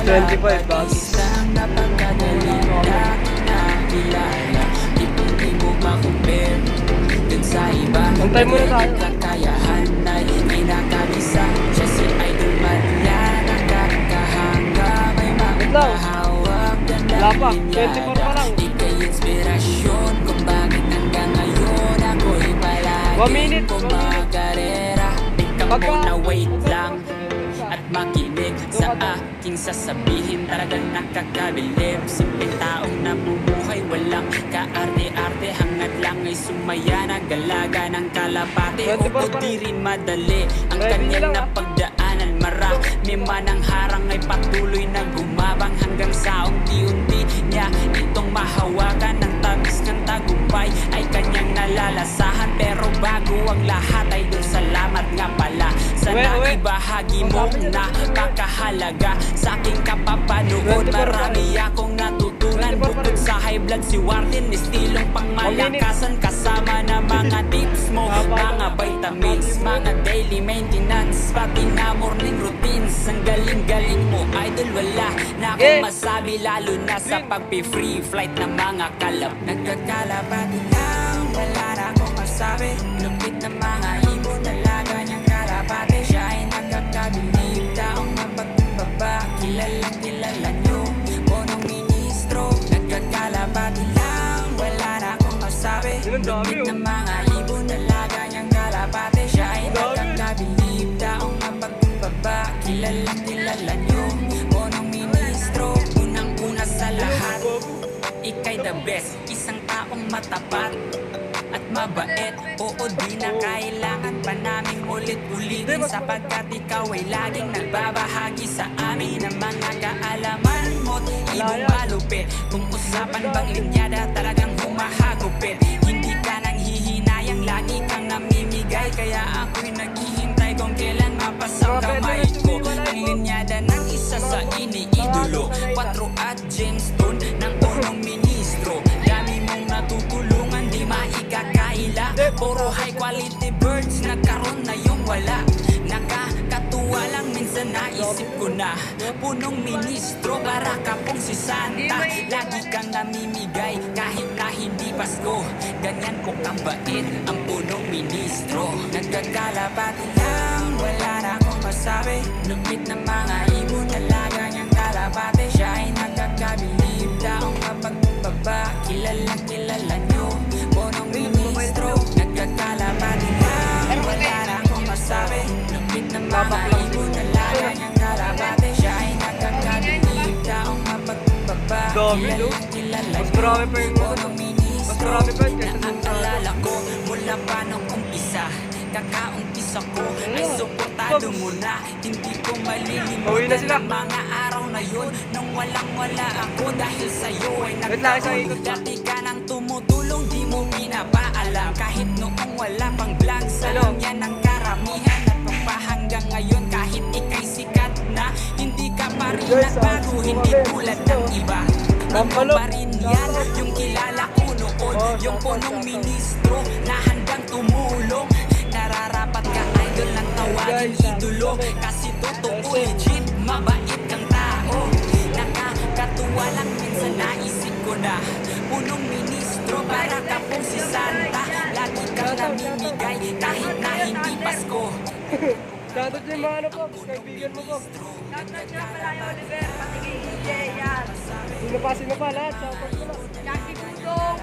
25 bucks. Isang napagkagaling na kinakilala. Di mo makumpare dun sa iba. Antay muna tayo. Kakayahan na hindi nakabisa. Siya si Idol Maria, nakakahanga. May makahawak Wala pa, 24 pa lang. Ika'y inspirasyon kung bakit hanggang ngayon ako'y 1 minute, palaging kumakarera. Ikaw muna wait lang at makinig sa aking sasabihin. Talagang nakakabilib. Simpleng taong nabubuhay, walang kaarte-arte. Hangad lang ay sumaya, nagalaga ng kalapate. O di rin madali ang kanyang napagdaanan. Marami man ang harang ay patuloy na gumabang hanggang sa unti-unti niya itong mahawakan. Ng tamis ng tagumpay ay kanyang nalalasahan. Pero bago ang lahat ay dun salamat nga pala sa naibahagi mo na napakahalaga sa aking kapapanood. Marami akong natutunan bukod sa high blood si Warden, estilong pangmalakasan kasama na mga tips mo, mga vitamins, mga daily maintenance, pati na morning routines. Ang galing-galing mo idol, wala na akong masabi, lalo na sa pagpi-free flight ng mga kalap. Nagkakalapati lang, wala na akong masabi. Lupit ng mga ibon, dalaga niyang kalapate. Siya ay nagkakabilib, taong mapagbaba. Kilalang kilala niyo, punong ministro. Nagkakalapati lang, wala na akong masabi. Lupit ng mga ibon, dalaga niyang kalapate. Siya ay nagkakabilib, taong mapagbaba. Kilalang kilala niyo, punong ministro. Unang-una sa lahat, ika'y the best, isang taong matapat at mabait. Oo, di na kailangan pa namin ulit-ulitin, sapagkat ikaw ay laging nagbabahagi sa amin ng mga kaalaman mo't ibang malupit. Kung usapan bang linyada, talagang humahagupit. Hindi ka nang hihinayang, lagi kang namimigay. Kaya ako'y naghihintay kung kailan mapasang kamay ko ang linyada ng isa sa iniidolo. 4 at Jamestown ng punong ministro. Dami mong natutulungan, di maikakaila. Puro high quality birds, nagkaroon na yung wala. Nakakatuwa lang, minsan naisip ko na punong ministro, para ka pong si Santa. Lagi kang namimigay kahit na hindi Pasko. Ganyan ko kabait ang punong ministro. Nagkakalapati lang, wala na akong masabi. Lupit ng mga ibon, dalaga niyang kalapate. Siya ay nagkakabilib, taong mapagbaba. Kilalang kilala niyo, punong ministro. Nagkakalapati lang, wala na akong masabi. Lupit ng mga ibon, dalaga niyang kalapate. Siya ay nagkakabilib, taong mapagbaba. Kilalang kilala niyo, punong ministro. Naaalala ko mula pa nung umpisa, kakaumpisa ko ay suportado mo na. Hindi ko malilimutan ang mga araw na yun nung walang-wala ako dahil sa'yo ay nagkaroon. Dati ka nang tumutulong, di mo pinapaalam. Kahit noong wala pang vlog, salam yan ang karamihan. At pagpahanggang ngayon, kahit ika'y sikat na, hindi ka pa rin nagbago, hindi tulad ng iba. Ikaw pa rin yan, yung kilala ko noon, yung punong ministro na handang tumulong. Nararapat ka idol ng tawagin idolo, kasi totoo legit, mabait kang tao. Nakakatuwa lang, minsan naisip ko na punong ministro, para ka pong si Santa. Lagi kang namimigay kahit na hindi Pasko. Shoutout yung mga ano po, kaibigan mo po. Shoutout nga pala yung Oliver, pati kay DJ yan. Sino pa lahat, shoutout mo na. Jackie Budong,